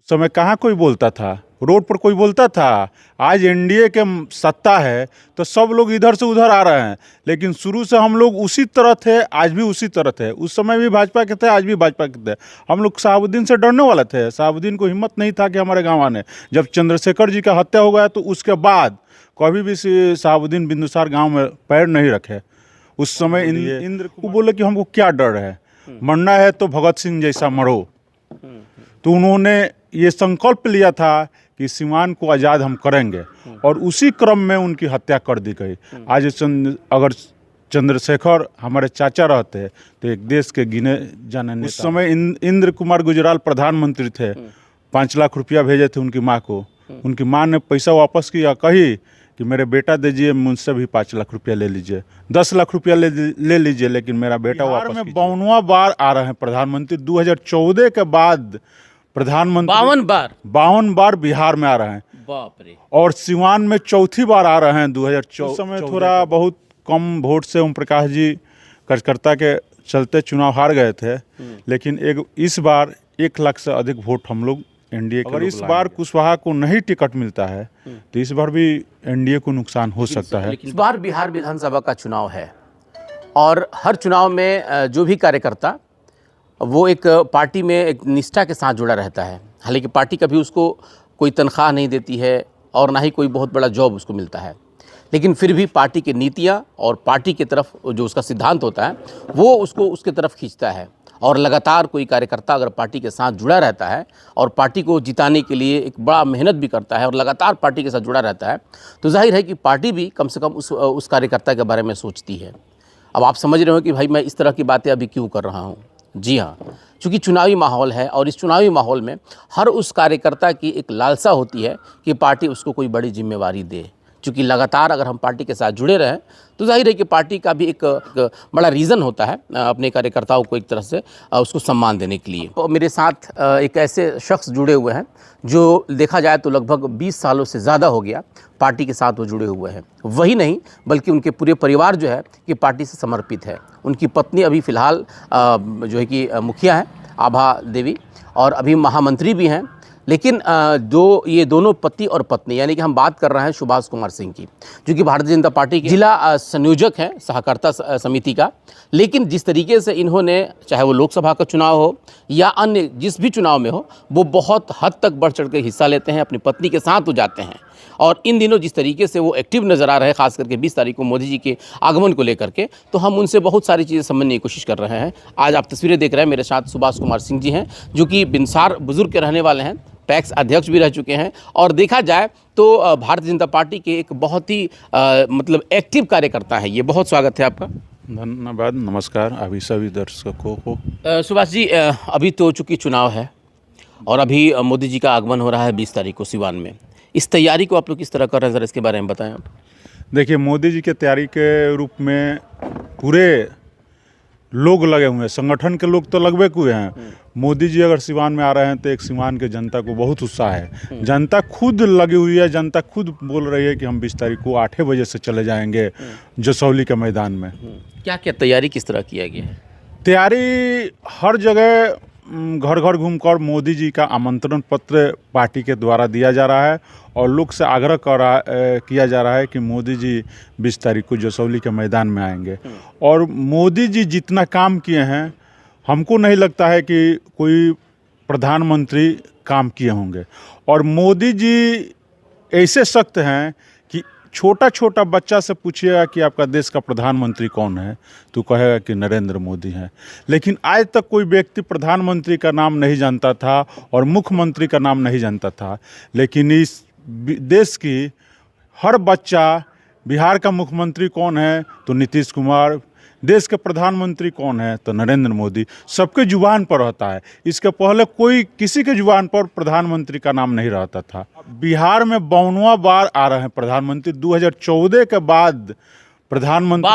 समय कहाँ कोई बोलता था, रोड पर कोई बोलता था। आज एनडीए के सत्ता है तो सब लोग इधर से उधर आ रहे हैं, लेकिन शुरू से हम लोग उसी तरह थे, आज भी उसी तरह थे। उस समय भी भाजपा के थे, आज भी भाजपा के थे। हम लोग शहाबुद्दीन से डरने वाले थे? शहाबुद्दीन को हिम्मत नहीं था कि हमारे गाँव आने। जब चंद्रशेखर जी का हत्या हो गया तो उसके बाद कभी भी शहाबुद्दीन बिंदुसार गाँव में पैर नहीं रखे। उस समय इंद्र को बोले कि हमको क्या डर है, मरना है तो भगत सिंह जैसा मरो। तो उन्होंने ये संकल्प लिया था कि सीमान को आज़ाद हम करेंगे, और उसी क्रम में उनकी हत्या कर दी गई। आज अगर चंद्रशेखर हमारे चाचा रहते तो एक देश के गिने जाने नेता। उस समय इंद्र कुमार गुजराल प्रधानमंत्री थे। 5 लाख रुपया भेजे थे उनकी माँ को। उनकी माँ ने पैसा वापस किया, कही कि मेरे बेटा दीजिए, मुझसे भी 5 लाख रुपया ले लीजिए, 10 लाख रुपया ले लीजिए, लेकिन मेरा बेटा वापस कीजिए। 52वां बार आ रहे हैं प्रधानमंत्री। 2014 के बाद प्रधानमंत्री 52 बार बिहार में आ रहे हैं। बाप रे। और सिवान में चौथी बार आ रहे हैं 2014। उस समय थोड़ा बहुत कम वोट से ओम प्रकाश जी कार्यकर्ता के चलते चुनाव हार गए थे, लेकिन इस बार 1 लाख से अधिक वोट हम लोग एनडीए के। अगर इस बार कुशवाहा को नहीं टिकट मिलता है तो इस बार भी एनडीए को नुकसान हो सकता है। इस बार बिहार विधानसभा का चुनाव है और हर चुनाव में जो भी कार्यकर्ता वो एक पार्टी में एक निष्ठा के साथ जुड़ा रहता है। हालांकि पार्टी कभी उसको कोई तनख्वाह नहीं देती है और ना ही कोई बहुत बड़ा जॉब उसको मिलता है, लेकिन फिर भी पार्टी की नीतियाँ और पार्टी की तरफ जो उसका सिद्धांत होता है वो उसको उसके तरफ खींचता है। और लगातार कोई कार्यकर्ता अगर पार्टी के साथ जुड़ा रहता है और पार्टी को जिताने के लिए एक बड़ा मेहनत भी करता है और लगातार पार्टी के साथ जुड़ा रहता है, तो जाहिर है कि पार्टी भी कम से कम उस कार्यकर्ता के बारे में सोचती है। अब आप समझ रहे हो कि भाई मैं इस तरह की बातें अभी क्यों कर रहा हूँ। जी हाँ, चूँकि चुनावी माहौल है और इस चुनावी माहौल में हर उस कार्यकर्ता की एक लालसा होती है कि पार्टी उसको कोई बड़ी जिम्मेवारी दे। चूँकि लगातार अगर हम पार्टी के साथ जुड़े रहें तो जाहिर है कि पार्टी का भी एक बड़ा रीज़न होता है अपने कार्यकर्ताओं को एक तरह से उसको सम्मान देने के लिए। तो मेरे साथ एक ऐसे शख्स जुड़े हुए हैं जो देखा जाए तो लगभग 20 सालों से ज़्यादा हो गया पार्टी के साथ वो जुड़े हुए हैं। वही नहीं बल्कि उनके पूरे परिवार जो है कि पार्टी से समर्पित है। उनकी पत्नी अभी फ़िलहाल जो है कि मुखिया हैं, आभा देवी, और अभी महामंत्री भी हैं। लेकिन ये दोनों पति और पत्नी, यानी कि हम बात कर रहे हैं सुभाष कुमार सिंह की, जो कि भारतीय जनता पार्टी के जिला संयोजक हैं सहकारिता समिति का। लेकिन जिस तरीके से इन्होंने, चाहे वो लोकसभा का चुनाव हो या अन्य जिस भी चुनाव में हो, वो बहुत हद तक बढ़ चढ़ कर हिस्सा लेते हैं, अपनी पत्नी के साथ वो जाते हैं। और इन दिनों जिस तरीके से वो एक्टिव नज़र आ रहे हैं, खास करके 20 तारीख को मोदी जी के आगमन को लेकर के, तो हम उनसे बहुत सारी चीज़ें समझने की कोशिश कर रहे हैं। आज आप तस्वीरें देख रहे हैं, मेरे साथ सुभाष कुमार सिंह जी हैं, जो कि बिनसार बुजुर्ग के रहने वाले हैं, पैक्स अध्यक्ष भी रह चुके हैं, और देखा जाए तो भारतीय जनता पार्टी के एक बहुत ही मतलब एक्टिव कार्यकर्ता है। ये बहुत स्वागत है आपका। धन्यवाद, नमस्कार अभी सभी दर्शकों को। सुभाष जी, अभी तो चूँकि चुनाव है और अभी मोदी जी का आगमन हो रहा है 20 तारीख को सिवान में, इस तैयारी को आप लोग किस तरह कर रहे हैं, ज़रा इसके बारे में बताएं आप। देखिए, मोदी जी के तैयारी के रूप में पूरे लोग लगे हुए हैं, संगठन के लोग तो लगभग हुए हैं। मोदी जी अगर सिवान में आ रहे हैं तो एक सिवान के जनता को बहुत उत्साह है। जनता खुद लगी हुई है, जनता खुद बोल रही है कि हम 20 तारीख को 8 बजे से चले जाएंगे जसौली के मैदान में। क्या क्या तैयारी किस तरह किया गया है? तैयारी हर जगह घर घर घूमकर मोदी जी का आमंत्रण पत्र पार्टी के द्वारा दिया जा रहा है और लोग से आग्रह किया जा रहा है कि मोदी जी 20 तारीख को जसौली के मैदान में आएंगे। और मोदी जी जितना काम किए हैं, हमको नहीं लगता है कि कोई प्रधानमंत्री काम किए होंगे। और मोदी जी ऐसे सख्त हैं कि छोटा छोटा बच्चा से पूछिएगा कि आपका देश का प्रधानमंत्री कौन है, तो कहेगा कि नरेंद्र मोदी हैं। लेकिन आज तक कोई व्यक्ति प्रधानमंत्री का नाम नहीं जानता था और मुख्यमंत्री का नाम नहीं जानता था। लेकिन इस देश की हर बच्चा, बिहार का मुख्यमंत्री कौन है तो नीतीश कुमार, देश के प्रधानमंत्री कौन है तो नरेंद्र मोदी, सबके जुबान पर रहता है। इसके पहले कोई किसी के जुबान पर प्रधानमंत्री का नाम नहीं रहता था। बिहार में 52वां बार आ रहे हैं प्रधानमंत्री। 2014 के बाद प्रधानमंत्री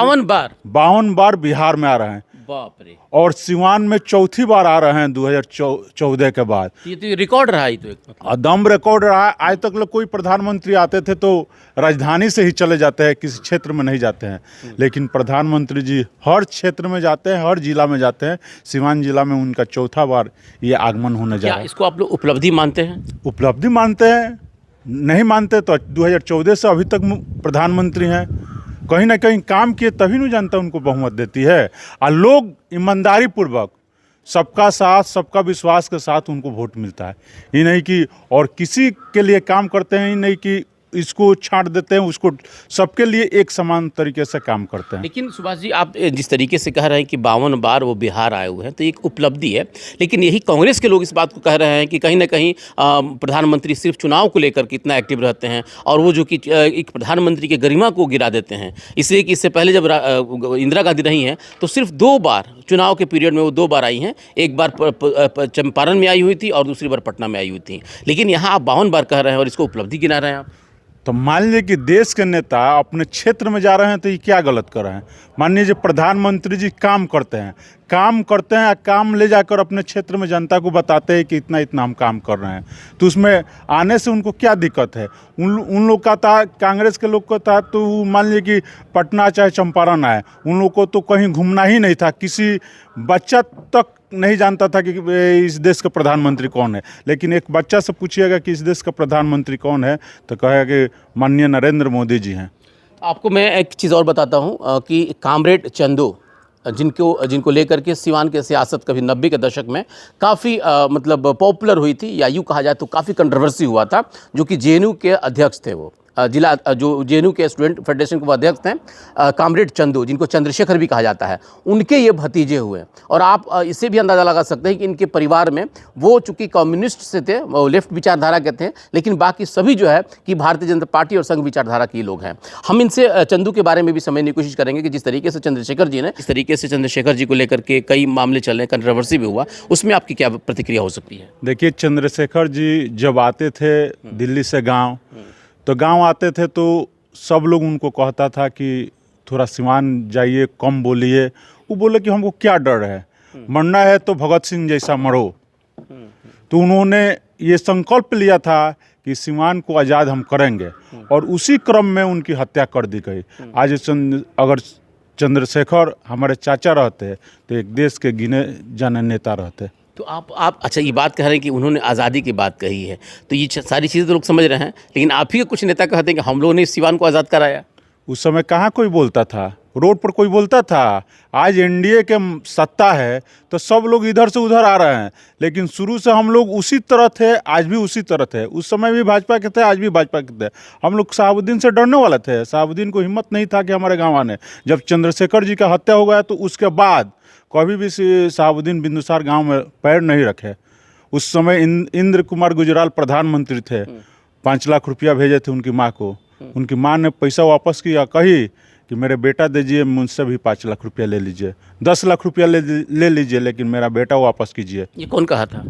52 बार बिहार में आ रहे हैं। बाप रे, और सिवान में चौथी बार आ रहे हैं 2014 के बाद। ये तो रिकॉर्ड रहा, ही तो एक दम रिकॉर्ड रहा। आज तक लोग कोई प्रधानमंत्री आते थे तो राजधानी से ही चले जाते हैं, किसी क्षेत्र में नहीं जाते हैं, लेकिन प्रधानमंत्री जी हर क्षेत्र में जाते हैं, हर जिला में जाते हैं। सिवान जिला में उनका चौथा बार ये आगमन होने जा क्या रहा है। इसको आप लोग उपलब्धि मानते हैं? उपलब्धि मानते हैं, नहीं मानते तो 2014 से अभी तक प्रधानमंत्री हैं, कहीं ना कहीं काम किए तभी नहीं जनता उनको बहुमत देती है। और लोग ईमानदारी पूर्वक सबका साथ सबका विश्वास के साथ उनको वोट मिलता है। ये नहीं कि और किसी के लिए काम करते हैं, ये नहीं कि इसको छांट देते हैं उसको, सबके लिए एक समान तरीके से काम करते हैं। लेकिन सुभाष जी, आप जिस तरीके से कह रहे हैं कि 52 बार वो बिहार आए हुए हैं, तो एक उपलब्धि है, लेकिन यही कांग्रेस के लोग इस बात को कह रहे हैं कि कहीं ना कहीं प्रधानमंत्री सिर्फ चुनाव को लेकर कितना एक्टिव रहते हैं, और वो जो कि एक प्रधानमंत्री के गरिमा को गिरा देते हैं। इसलिए कि इससे पहले जब इंदिरा गांधी रही हैं तो सिर्फ 2 बार चुनाव के पीरियड में वो 2 बार आई हैं, एक बार चंपारण में आई हुई थी और दूसरी बार पटना में आई हुई थी। लेकिन यहाँ आप 52 बार कह रहे हैं और इसको उपलब्धि गिना रहे हैं आप। तो मान लीजिए कि देश के नेता अपने क्षेत्र में जा रहे हैं तो ये क्या गलत कर रहे हैं। मान लीजिए प्रधानमंत्री जी काम करते हैं, काम ले जाकर अपने क्षेत्र में जनता को बताते हैं कि इतना इतना हम काम कर रहे हैं, तो उसमें आने से उनको क्या दिक्कत है। उन लोग का था, कांग्रेस के लोग का था, तो मान लीजिए कि पटना चाहे चंपारण आए, उन लोग को तो कहीं घूमना ही नहीं था, किसी बच्चा तक नहीं जानता था कि इस देश का प्रधानमंत्री कौन है। लेकिन एक बच्चा से पूछिएगा कि इस देश का प्रधानमंत्री कौन है तो कहेगा कि माननीय नरेंद्र मोदी जी हैं। आपको मैं एक चीज़ और बताता हूँ कि कामरेड चंदू जिनको लेकर के सिवान के सियासत कभी 90 के दशक में काफ़ी मतलब पॉपुलर हुई थी, या यूँ कहा जाए तो काफ़ी कंट्रोवर्सी हुआ था, जो कि जेएनयू के अध्यक्ष थे। वो जिला जो जेएनयू के स्टूडेंट फेडरेशन के वो अध्यक्ष थे, कामरेड चंदू, जिनको चंद्रशेखर भी कहा जाता है, उनके ये भतीजे हुए। और आप इससे भी अंदाज़ा लगा सकते हैं कि इनके परिवार में वो चूँकि कम्युनिस्ट से थे, वो लेफ्ट विचारधारा के थे, लेकिन बाकी सभी जो है कि भारतीय जनता पार्टी और संघ विचारधारा के लोग हैं। हम इनसे चंदू के बारे में भी समझने की कोशिश करेंगे कि जिस तरीके से चंद्रशेखर जी ने, इस तरीके से चंद्रशेखर जी को लेकर के कई मामले चल रहे हैं, कंट्रोवर्सी भी हुआ, उसमें आपकी क्या प्रतिक्रिया हो सकती है? देखिए, चंद्रशेखर जी जब आते थे दिल्ली से गाँव, तो गांव आते थे तो सब लोग उनको कहता था कि थोड़ा सिवान जाइए, कम बोलिए। वो बोले कि हमको क्या डर है, मरना है तो भगत सिंह जैसा मरो। तो उन्होंने ये संकल्प लिया था कि सिवान को आज़ाद हम करेंगे, और उसी क्रम में उनकी हत्या कर दी गई। आज अगर चंद्रशेखर हमारे चाचा रहते तो एक देश के गिने जाने नेता रहते। तो आप अच्छा ये बात कह रहे हैं कि उन्होंने आज़ादी की बात कही है, तो ये सारी चीज़ें तो लोग समझ रहे हैं, लेकिन आप ही के कुछ नेता कहते हैं कि हम लोगों ने सिवान को आज़ाद कराया। उस समय कहाँ कोई बोलता था, रोड पर कोई बोलता था। आज एनडीए के सत्ता है तो सब लोग इधर से उधर आ रहे हैं, लेकिन शुरू से हम लोग उसी तरह थे, आज भी उसी तरह थे। उस समय भी भाजपा के थे, आज भी भाजपा के थे। हम लोग शहाबुद्दीन से डरने वाले थे, शहाबुद्दीन को हिम्मत नहीं था कि हमारे गाँव आने। जब चंद्रशेखर जी का हत्या हो गया तो उसके बाद कभी भी शहाबुद्दीन बिंदुसार गांव में पैर नहीं रखे। उस समय इंद्र कुमार गुजराल प्रधानमंत्री थे, 5 लाख रुपया भेजे थे उनकी माँ को। उनकी माँ ने पैसा वापस किया, कही कि मेरे बेटा दीजिए, मुझसे भी 5 लाख रुपया ले लीजिए, 10 लाख रुपया ले लीजिए, लेकिन मेरा बेटा वापस कीजिए। ये कौन कहा था?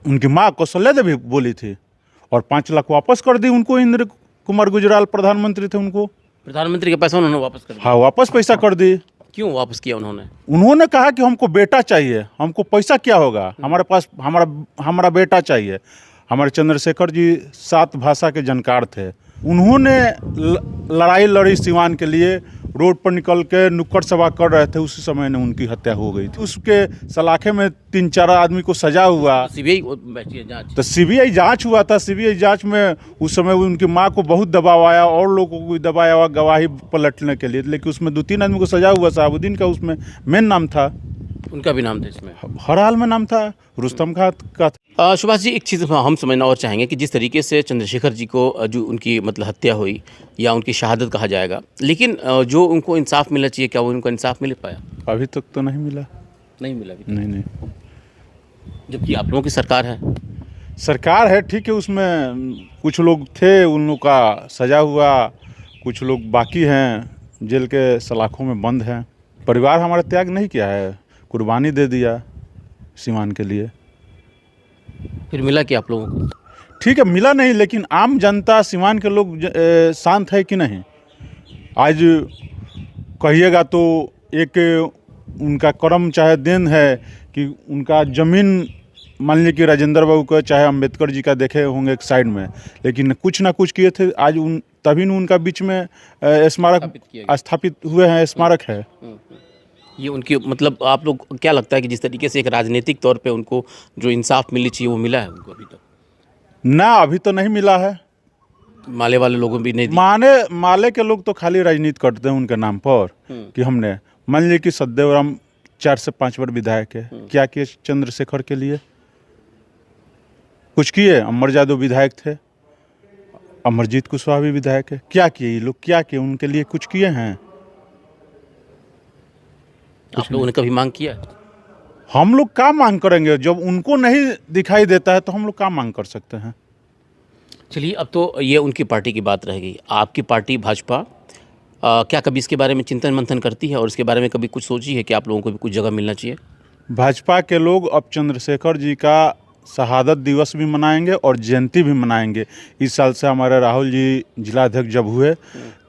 उनकी माँ कौशल्या देवी बोली थी, और 5 लाख वापस कर दी उनको। इंद्र कुमार गुजराल प्रधानमंत्री थे, उनको प्रधानमंत्री के पैसा उन्होंने वापस कर दिया? हाँ, वापस पैसा कर दी। क्यों वापस किया उन्होंने? उन्होंने कहा कि हमको बेटा चाहिए, हमको पैसा क्या होगा, हमारे पास हमारा बेटा चाहिए। हमारे चंद्रशेखर जी 7 भाषा के जानकार थे। उन्होंने लड़ाई लड़ी सिवान के लिए, रोड पर निकल के नुक्कड़ सभा कर रहे थे, उसी समय ने उनकी हत्या हो गई थी। उसके सलाखे में 3-4 आदमी को सजा हुआ। तो सीबीआई जांच हुआ था। सीबीआई जांच में उस समय उनकी माँ को बहुत दबाव आया, और लोगों को दबाया हुआ गवाही पलटने के लिए, लेकिन उसमें 2-3 आदमी को सजा हुआ। शहाबुद्दीन का उसमें मेन नाम था, उनका भी नाम था इसमें, हर हाल में नाम था, रुस्तम खां का था। सुभाष जी, एक चीज़ हम समझना और चाहेंगे कि जिस तरीके से चंद्रशेखर जी को जो उनकी मतलब हत्या हुई या उनकी शहादत कहा जाएगा, लेकिन जो उनको इंसाफ मिलना चाहिए, क्या वो उनको इंसाफ मिल पाया? अभी तक तो नहीं मिला। नहीं मिला अभी? नहीं। जबकि आप लोगों की सरकार है। सरकार है, ठीक है, उसमें कुछ लोग थे, उन लोग का सजा हुआ, कुछ लोग बाकी हैं, जेल के सलाखों में बंद हैं। परिवार हमारा त्याग नहीं किया है, कुर्बानी दे दिया सिवान के लिए। फिर मिला कि आप लोगों को? ठीक है, मिला नहीं, लेकिन आम जनता, सिवान के लोग शांत है कि नहीं? आज कहिएगा तो एक उनका कर्म चाहे दिन है कि उनका ज़मीन मान लीजिए कि राजेंद्र बाबू का चाहे अंबेडकर जी का देखे होंगे एक साइड में, लेकिन कुछ ना कुछ किए थे। आज उन तभी न उनका बीच में स्मारक स्थापित हुए हैं, स्मारक है। ये उनकी मतलब आप लोग क्या लगता है कि जिस तरीके से एक राजनीतिक तौर पे उनको जो इंसाफ मिलनी चाहिए वो मिला है उनको अभी तक? ना, अभी तो नहीं मिला है। माले वाले लोगों भी नहीं दी। माले के लोग तो खाली राजनीति करते हैं उनके नाम पर कि हमने मान लीजिए कि सदैव राम 4 से 5 बार विधायक है, क्या किए चंद्रशेखर के लिए? कुछ किए? अमर यादव विधायक थे, अमरजीत कुशवाहा भी विधायक है, क्या किए ये लोग? क्या किए उनके लिए? कुछ किए हैं? आप लोगों ने कभी मांग किया है? हम लोग क्या मांग करेंगे? जब उनको नहीं दिखाई देता है तो हम लोग क्या मांग कर सकते हैं? चलिए, अब तो ये उनकी पार्टी की बात रह गई। आपकी पार्टी भाजपा क्या कभी इसके बारे में चिंतन मंथन करती है और इसके बारे में कभी कुछ सोची है कि आप लोगों को भी कुछ जगह मिलना चाहिए? भाजपा के लोग अब चंद्रशेखर जी का शहादत दिवस भी मनाएंगे और जयंती भी मनाएंगे। इस साल से हमारे राहुल जी जिलाध्यक्ष जब हुए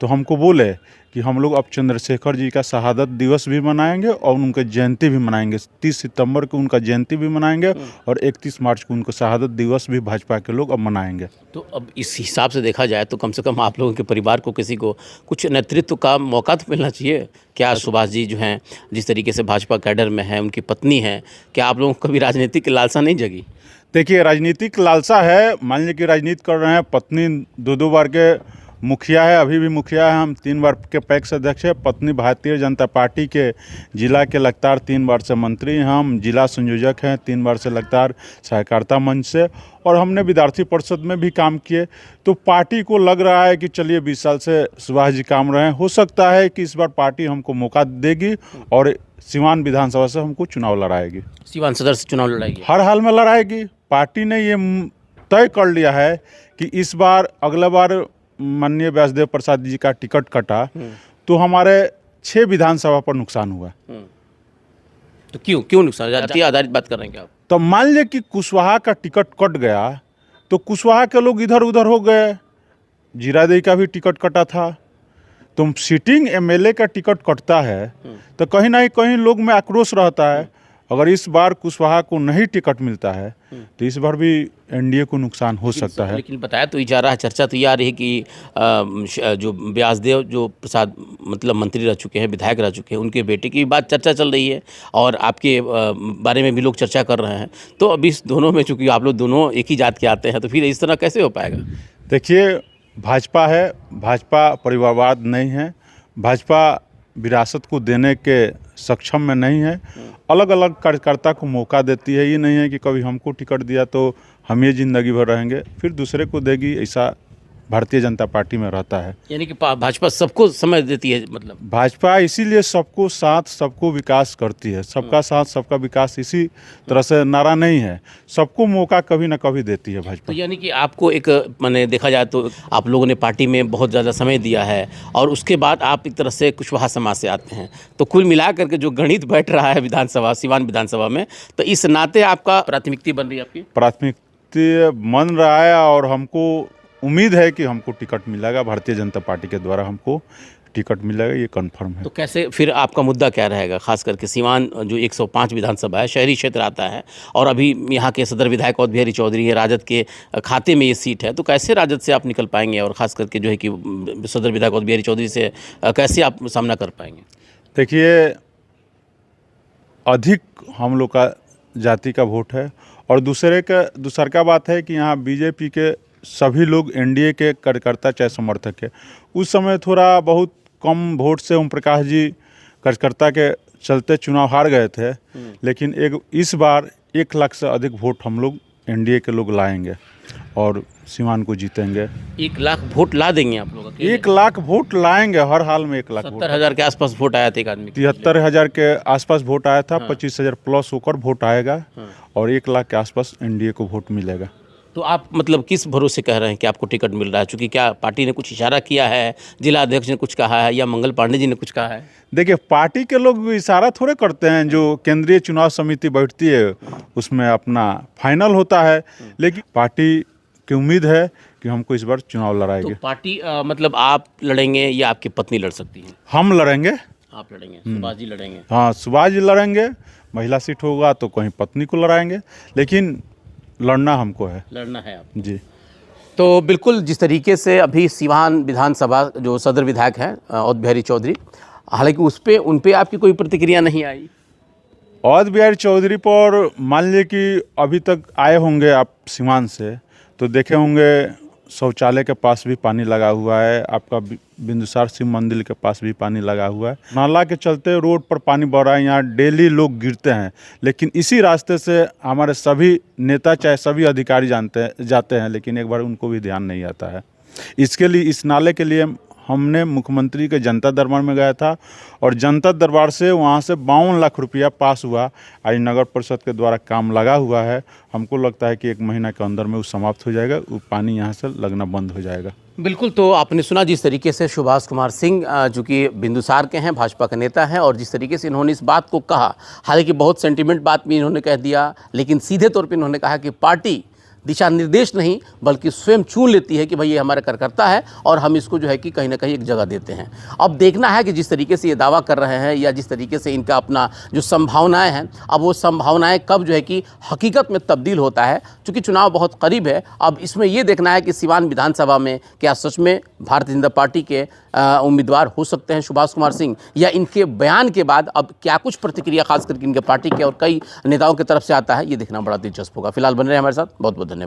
तो हमको बोले कि हम लोग अब चंद्रशेखर जी का शहादत दिवस भी मनाएंगे और उनके जयंती भी मनाएंगे। 30 सितंबर को उनका जयंती भी मनाएंगे और 31 मार्च को उनका शहादत दिवस भी भाजपा के लोग अब मनाएंगे। तो अब इस हिसाब से देखा जाए तो कम से कम आप लोगों के परिवार को किसी को कुछ नेतृत्व का मौका तो मिलना चाहिए। क्या सुभाष जी जो हैं जिस तरीके से भाजपा कैडर में है, उनकी पत्नी है, क्या आप लोगों को कभी राजनीतिक लालसा नहीं जगी? देखिए, राजनीतिक लालसा है। मान लीजिए कि राजनीति कर रहे हैं, पत्नी 2 बार के मुखिया है, अभी भी मुखिया है, हम 3 बार के पैक्स अध्यक्ष है। पत्नी भारतीय जनता पार्टी के जिला के लगातार 3 बार से मंत्री हैं, हम जिला संयोजक हैं 3 बार से लगातार सहकारिता मंच से, और हमने विद्यार्थी परिषद में भी काम किए। तो पार्टी को लग रहा है कि चलिए 20 साल से सुभाष जी काम रहे हैं, हो सकता है कि इस बार पार्टी हमको मौका देगी और सिवान विधानसभा से हमको चुनाव लड़ाएगी। सिवान सदर से चुनाव लड़ाएगी? हर हाल में लड़ाएगी। पार्टी ने ये तय कर लिया है कि इस बार, अगला बार माननीय व्यासदेव प्रसाद जी का टिकट कटा तो हमारे 6 विधानसभा पर नुकसान हुआ। तो क्यों नुकसान? जाति आधारित बात कर रहे हैं क्या आप? तो मान लीजिए कि कुशवाहा का टिकट कट गया तो कुशवाहा के लोग इधर उधर हो गए। जीरादेई का भी टिकट कटा था। तो सिटिंग एमएलए का टिकट कटता है तो कहीं ना कहीं लोग में आक्रोश रहता है। अगर इस बार कुशवाहा को नहीं टिकट मिलता है तो इस बार भी एनडीए को नुकसान हो सकता है। लेकिन बताया तो ये जा रहा है, चर्चा तो ये आ रही है कि जो व्यासदेव जो प्रसाद मतलब मंत्री रह चुके हैं, विधायक रह चुके हैं, उनके बेटे की बात चर्चा चल रही है और आपके बारे में भी लोग चर्चा कर रहे हैं। तो अभी इस दोनों में चूँकि आप लोग दोनों एक ही जात के आते हैं तो फिर इस तरह कैसे हो पाएगा? देखिए, भाजपा है, भाजपा परिवारवाद नहीं है, भाजपा विरासत को देने के सक्षम में नहीं है। अलग अलग कार्यकर्ता को मौका देती है। ये नहीं है कि कभी हमको टिकट दिया तो हम ये ज़िंदगी भर रहेंगे, फिर दूसरे को देगी, ऐसा भारतीय जनता पार्टी में रहता है। यानी कि भाजपा सबको समय देती है? मतलब भाजपा इसीलिए सबको साथ सबको विकास करती है। सबका साथ सबका विकास इसी तरह से नारा नहीं है, सबको मौका कभी ना कभी देती है भाजपा। तो यानी कि आपको एक माने देखा जाए तो आप लोगों ने पार्टी में बहुत ज़्यादा समय दिया है और उसके बाद आप एक तरह से कुशवाहा समाज से आते हैं, तो कुल मिला करके जो गणित बैठ रहा है विधानसभा, सिवान विधानसभा में, तो इस नाते आपका प्राथमिकता बन रही है? आपकी प्राथमिकता बन रहा है और हमको उम्मीद है कि हमको टिकट मिलेगा, भारतीय जनता पार्टी के द्वारा हमको टिकट मिलेगा, ये कंफर्म है। तो कैसे फिर आपका मुद्दा क्या रहेगा? खास करके सिवान जो 105 विधानसभा है, शहरी क्षेत्र आता है और अभी यहाँ के सदर विधायक अवध बिहारी चौधरी है, राजद के खाते में ये सीट है, तो कैसे राजद से आप निकल पाएंगे और ख़ास करके जो है कि सदर विधायक अवध बिहारी चौधरी से कैसे आप सामना कर पाएंगे? देखिए, अधिक हम लोग का जाति का वोट है और दूसर का बात है कि यहाँ बीजेपी के सभी लोग एनडीए के कार्यकर्ता चाहे समर्थक है। उस समय थोड़ा बहुत कम वोट से ओम प्रकाश जी कार्यकर्ता के चलते चुनाव हार गए थे, लेकिन इस बार 1 लाख से अधिक वोट हम लोग एनडीए के लोग लाएंगे और सिवान को जीतेंगे। 1 लाख वोट ला देंगे आप लोग? 1 लाख वोट लाएंगे, हर हाल में 1 लाख। 70,000 के आसपास वोट आया था एक आदमी? 73,000 के आसपास वोट आया था। 25,000 प्लस होकर वोट आएगा और 1 लाख के आसपास एनडीए को वोट मिलेगा। तो आप मतलब किस भरोसे कह रहे हैं कि आपको टिकट मिल रहा है? चूँकि क्या पार्टी ने कुछ इशारा किया है, जिला अध्यक्ष ने कुछ कहा है या मंगल पांडे जी ने कुछ कहा है? देखिए, पार्टी के लोग इशारा थोड़े करते हैं, जो केंद्रीय चुनाव समिति बैठती है उसमें अपना फाइनल होता है, लेकिन पार्टी की उम्मीद है कि हमको इस बार चुनाव लड़ाएंगे। तो पार्टी मतलब आप लड़ेंगे या आपकी पत्नी लड़ सकती है? हम लड़ेंगे। आप लड़ेंगे, सुभाष जी लड़ेंगे। हाँ, सुभाष जी लड़ेंगे, महिला सीट होगा तो कहीं पत्नी को लड़ाएंगे, लेकिन लड़ना हमको है। लड़ना है आप जी। तो बिल्कुल जिस तरीके से अभी सिवान विधानसभा जो सदर विधायक हैं अवध बिहारी चौधरी, हालांकि उन पे आपकी कोई प्रतिक्रिया नहीं आई। अवध बिहारी चौधरी पर मान लीजिए कि अभी तक आए होंगे आप सिवान से तो देखे होंगे शौचालय के पास भी पानी लगा हुआ है, आपका बिंदुसार शिव मंदिर के पास भी पानी लगा हुआ है। नाला के चलते रोड पर पानी बढ़ रहा है, यहाँ डेली लोग गिरते हैं, लेकिन इसी रास्ते से हमारे सभी नेता चाहे सभी अधिकारी जाते हैं, लेकिन एक बार उनको भी ध्यान नहीं आता है। इसके लिए, इस नाले के लिए हमने मुख्यमंत्री के जनता दरबार में गया था और जनता दरबार से वहाँ से 52 लाख रुपया पास हुआ। आज नगर परिषद के द्वारा काम लगा हुआ है, हमको लगता है कि 1 महीना के अंदर में वो समाप्त हो जाएगा, वो पानी यहाँ से लगना बंद हो जाएगा। बिल्कुल, तो आपने सुना जिस तरीके से सुभाष कुमार सिंह जो कि बिंदुसार के हैं, भाजपा के नेता हैं, और जिस तरीके से इन्होंने इस बात को कहा, हालांकि बहुत सेंटिमेंट बात भी इन्होंने कह दिया, लेकिन सीधे तौर पे इन्होंने कहा कि पार्टी दिशा निर्देश नहीं बल्कि स्वयं चुन लेती है कि भाई ये हमारा कार्यकर्ता है और हम इसको जो है कि कहीं ना कहीं एक जगह देते हैं। अब देखना है कि जिस तरीके से ये दावा कर रहे हैं या जिस तरीके से इनका अपना जो संभावनाएं हैं, अब वो संभावनाएं कब जो है कि हकीकत में तब्दील होता है, क्योंकि चुनाव बहुत करीब है। अब इसमें ये देखना है कि सिवान विधानसभा में क्या सच में भारतीय जनता पार्टी के उम्मीदवार हो सकते हैं सुभाष कुमार सिंह, या इनके बयान के बाद अब क्या कुछ प्रतिक्रिया खास करके इनके पार्टी के और कई नेताओं की तरफ से आता है, ये देखना बड़ा दिलचस्प होगा। फिलहाल बने रहे हमारे साथ, बहुत बहुत धन्यवाद।